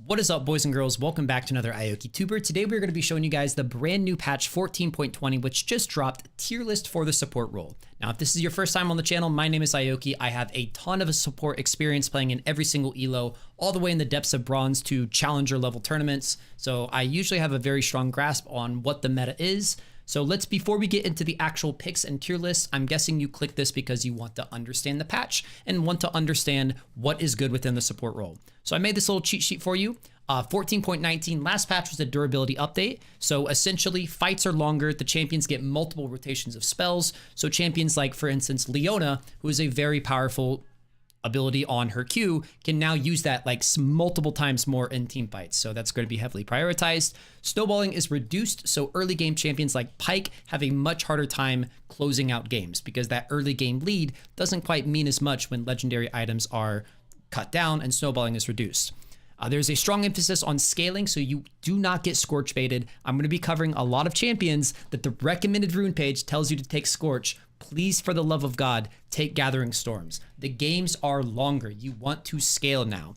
What is up, boys and girls? Welcome back to another Aoki-tuber. Today we're going to be showing you guys the brand new patch 14.20, which just dropped tier list for the support role. Now, if this is your first time on the channel, my name is Aoki. I have a ton of support experience playing in every single elo, all the way in the depths of bronze to challenger level tournaments. So I usually have a very strong grasp on what the meta is. So before we get into the actual picks and tier lists, I'm guessing you click this because you want to understand the patch and want to understand what is good within the support role. So I made this little cheat sheet for you. 14.19, last patch was a durability update. So essentially fights are longer. The champions get multiple rotations of spells. So champions like, for instance, Leona, who is a very powerful ability on her Q, can now use that like multiple times more in team fights. So that's going to be heavily prioritized. Snowballing is reduced, so early game champions like Pyke have a much harder time closing out games because that early game lead doesn't quite mean as much when legendary items are cut down and snowballing is reduced. There's a strong emphasis on scaling, so you do not get Scorch baited. I'm going to be covering a lot of champions that the recommended rune page tells you to take Scorch. Please, for the love of God, take Gathering Storms. The games are longer. You want to scale now.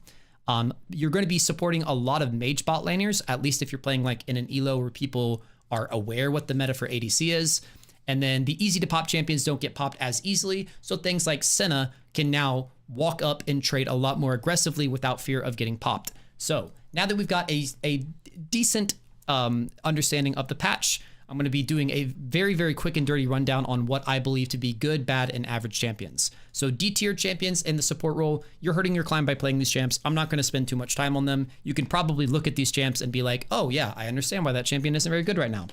You're going to be supporting a lot of mage bot laners, at least if you're playing like in an elo where people are aware what the meta for ADC is. And then the easy to pop champions don't get popped as easily. So things like Senna can now walk up and trade a lot more aggressively without fear of getting popped. So now that we've got a decent understanding of the patch, I'm going to be doing a very, very quick and dirty rundown on what I believe to be good, bad, and average champions. So D-tier champions in the support role, you're hurting your climb by playing these champs. I'm not going to spend too much time on them. You can probably look at these champs and be like, oh yeah, I understand why that champion isn't very good right now.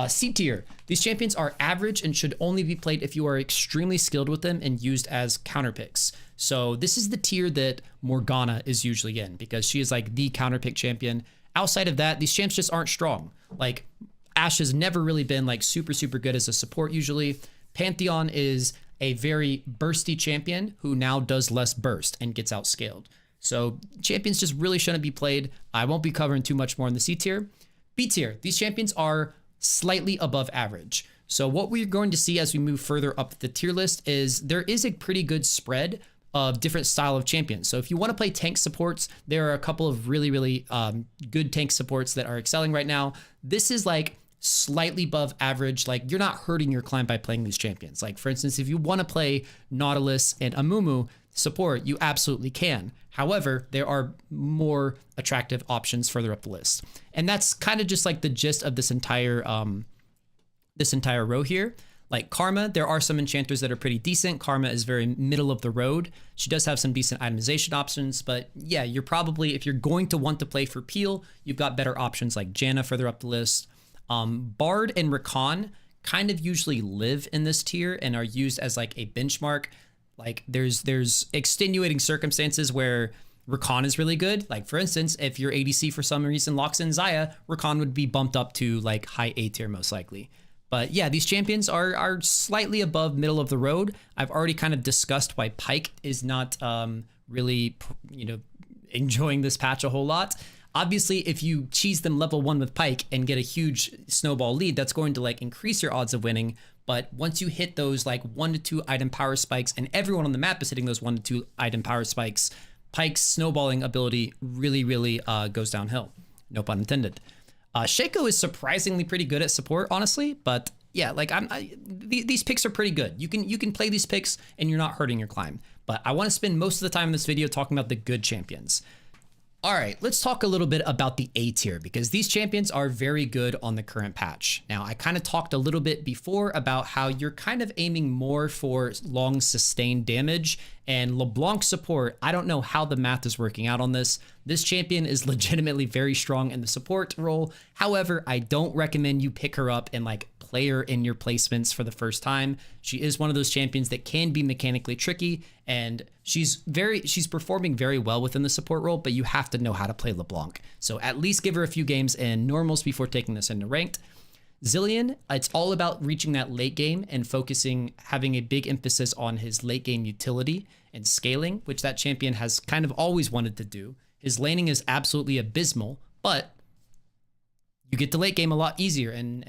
C-tier, these champions are average and should only be played if you are extremely skilled with them and used as counter picks. So this is the tier that Morgana is usually in because she is like the counter pick champion. Outside of that, these champs just aren't strong. Like Ashe has never really been like super good as a support usually. Pantheon is a very bursty champion who now does less burst and gets outscaled. So champions just really shouldn't be played. I won't be covering too much more in the C tier. B tier, these champions are slightly above average. So what we're going to see as we move further up the tier list is there is a pretty good spread of different style of champions. So if you want to play tank supports, there are a couple of really good tank supports that are excelling right now. This is like slightly above average. Like you're not hurting your climb by playing these champions. Like for instance, if you want to play Nautilus and Amumu support, you absolutely can. However, there are more attractive options further up the list. And that's kind of just like the gist of this entire row here. Like Karma, there are some enchanters that are pretty decent. Karma is very middle of the road. She does have some decent itemization options, but yeah, you're probably, if you're going to want to play for Peel, you've got better options like Janna further up the list. Bard and Rakan kind of usually live in this tier and are used as like a benchmark. Like there's extenuating circumstances where Rakan is really good. Like for instance, if your ADC for some reason locks in Xayah, Rakan would be bumped up to like high A tier most likely. But yeah, these champions are slightly above middle of the road. I've already kind of discussed why Pyke is not really, enjoying this patch a whole lot. Obviously, if you cheese them level 1 with Pyke and get a huge snowball lead, that's going to like increase your odds of winning. But once you hit those like 1 to 2 item power spikes, and everyone on the map is hitting those 1 to 2 item power spikes, Pyke's snowballing ability really goes downhill. No pun intended. Shaco is surprisingly pretty good at support, honestly. But yeah, like these picks are pretty good. You can play these picks and you're not hurting your climb. But I want to spend most of the time in this video talking about the good champions. All right, let's talk a little bit about the A tier because these champions are very good on the current patch. Now, I kind of talked a little bit before about how you're kind of aiming more for long sustained damage, and LeBlanc support, I don't know how the math is working out on this. This champion is legitimately very strong in the support role. However, I don't recommend you pick her up and like play her in your placements for the first time. She is one of those champions that can be mechanically tricky, and she's performing very well within the support role, but you have to know how to play LeBlanc. So at least give her a few games in normals before taking this into ranked. Zilean, it's all about reaching that late game and having a big emphasis on his late game utility and scaling, which that champion has kind of always wanted to do. His laning is absolutely abysmal, but you get the late game a lot easier and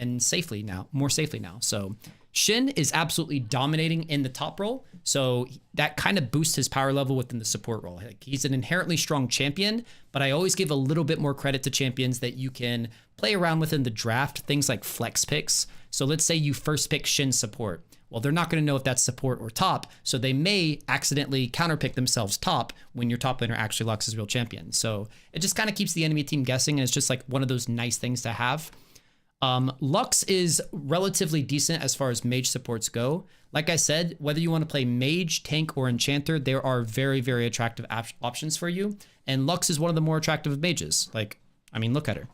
more safely now. So Shin is absolutely dominating in the top role, so that kind of boosts his power level within the support role. Like, he's an inherently strong champion, but I always give a little bit more credit to champions that you can play around with in the draft, things like flex picks. So let's say you first pick Shin support. Well, they're not going to know if that's support or top, so they may accidentally counterpick themselves top when your top laner actually locks as real champion. So it just kind of keeps the enemy team guessing, and it's just like one of those nice things to have. Lux is relatively decent as far as mage supports go. Like I said, whether you want to play mage, tank, or enchanter, there are very, very attractive options for you. And Lux is one of the more attractive of mages. Like, I mean, look at her.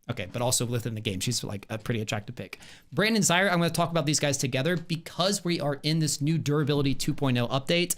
Okay, but also within the game, she's like a pretty attractive pick. Brand and Zyra, I'm going to talk about these guys together because we are in this new Durability 2.0 update.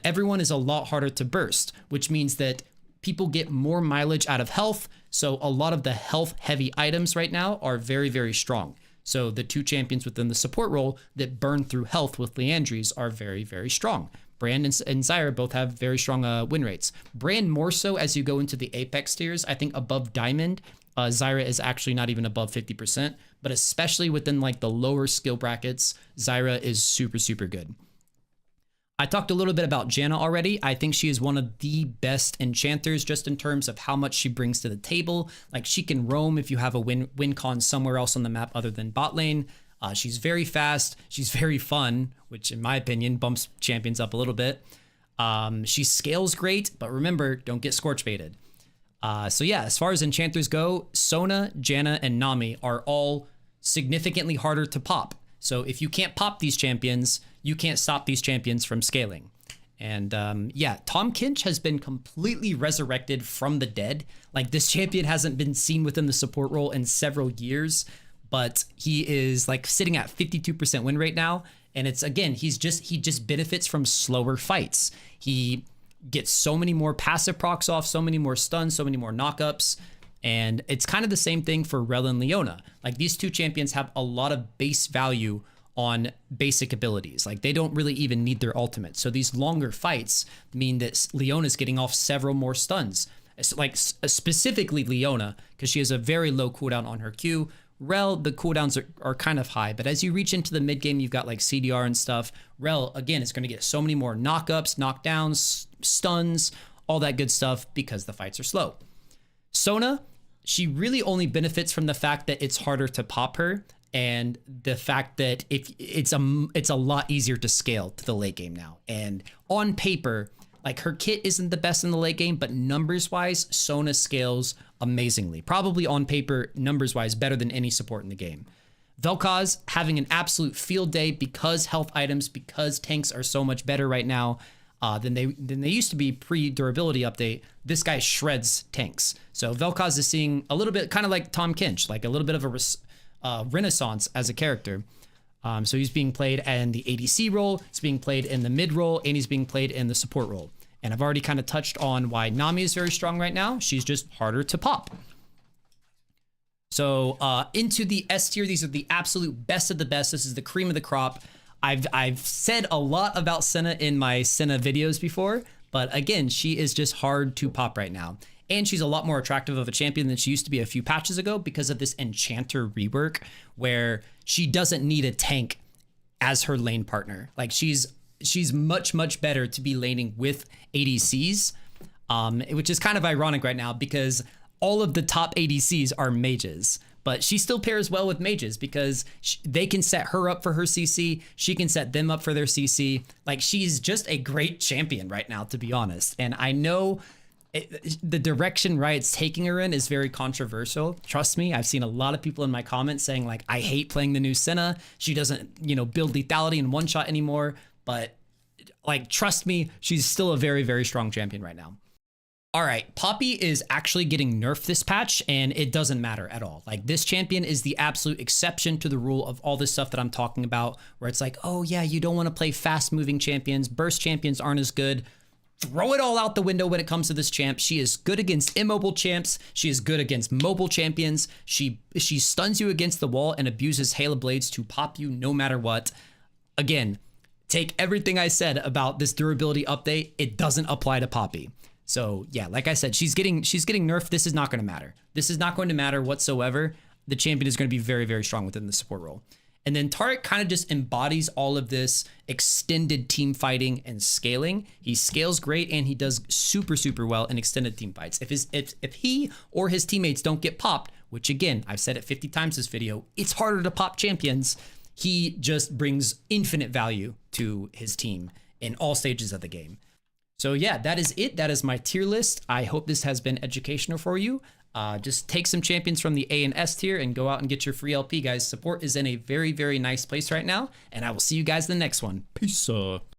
Everyone is a lot harder to burst, which means that people get more mileage out of health. So a lot of the health heavy items right now are very, very strong. So the two champions within the support role that burn through health with Liandry's are very, very strong. Brand and Zyra both have very strong win rates. Brand more so as you go into the Apex tiers. I think above Diamond, Zyra is actually not even above 50%, but especially within like the lower skill brackets, Zyra is super, super good. I talked a little bit about Janna already. I think she is one of the best enchanters just in terms of how much she brings to the table. Like, she can roam if you have a win con somewhere else on the map other than bot lane. She's very fast. She's very fun, which in my opinion bumps champions up a little bit. She scales great, but remember, don't get scorch baited. So yeah, as far as enchanters go, Sona, Janna, and Nami are all significantly harder to pop. So if you can't pop these champions, you can't stop these champions from scaling. And yeah, Tahm Kench has been completely resurrected from the dead. Like, this champion hasn't been seen within the support role in several years, but he is like sitting at 52% win rate now. And it's, again, he just benefits from slower fights. He gets so many more passive procs off, so many more stuns, so many more knockups. And it's kind of the same thing for Rell and Leona. Like, these two champions have a lot of base value on basic abilities. Like, they don't really even need their ultimate. So these longer fights mean that Leona's getting off several more stuns. Like, specifically Leona, because she has a very low cooldown on her Q. Rell, the cooldowns are kind of high, but as you reach into the mid game, you've got like CDR and stuff. Rell, again, is going to get so many more knockups, knockdowns, stuns, all that good stuff because the fights are slow. Sona, she really only benefits from the fact that it's harder to pop her and the fact that if it's a lot easier to scale to the late game now. And on paper, like, her kit isn't the best in the late game, but numbers wise, Sona scales amazingly. Probably on paper, numbers wise, better than any support in the game. Vel'Koz having an absolute field day because health items, because tanks are so much better right now than they used to be pre-durability update. This guy shreds tanks. So Vel'Koz is seeing a little bit, kind of like Tahm Kench, like a little bit of a renaissance as a character. So he's being played in the ADC role, he's being played in the mid role, and he's being played in the support role. And I've already kind of touched on why Nami is very strong right now. She's just harder to pop. So into the S tier, these are the absolute best of the best. This is the cream of the crop. I've said a lot about Senna in my Senna videos before, but again, she is just hard to pop right now. And she's a lot more attractive of a champion than she used to be a few patches ago because of this Enchanter rework where she doesn't need a tank as her lane partner. Like, she's much, much better to be laning with ADCs, which is kind of ironic right now because all of the top ADCs are mages, but she still pairs well with mages because they can set her up for her CC. She can set them up for their CC. Like, she's just a great champion right now, to be honest. And I know the direction Riot's taking her in is very controversial. Trust me, I've seen a lot of people in my comments saying, like, I hate playing the new Senna. She doesn't, build lethality in one shot anymore. But, like, trust me, she's still a very, very strong champion right now. All right, Poppy is actually getting nerfed this patch, and it doesn't matter at all. Like, this champion is the absolute exception to the rule of all this stuff that I'm talking about, where it's like, oh yeah, you don't want to play fast-moving champions. Burst champions aren't as good. Throw it all out the window when it comes to this champ. She is good against immobile champs. She is good against mobile champions. She stuns you against the wall and abuses Halo Blades to pop you no matter what. Again, take everything I said about this durability update. It doesn't apply to Poppy. So yeah, like I said, she's getting nerfed. This is not going to matter. This is not going to matter whatsoever. The champion is going to be very, very strong within the support role. And then Taric kind of just embodies all of this extended team fighting and scaling. He scales great and he does super, super well in extended team fights. If he or his teammates don't get popped, which again, I've said it 50 times this video, it's harder to pop champions. He just brings infinite value to his team in all stages of the game. So yeah, that is it. That is my tier list. I hope this has been educational for you. Just take some champions from the A and S tier and go out and get your free LP, guys. Support is in a very, very nice place right now, and I will see you guys in the next one. Peace.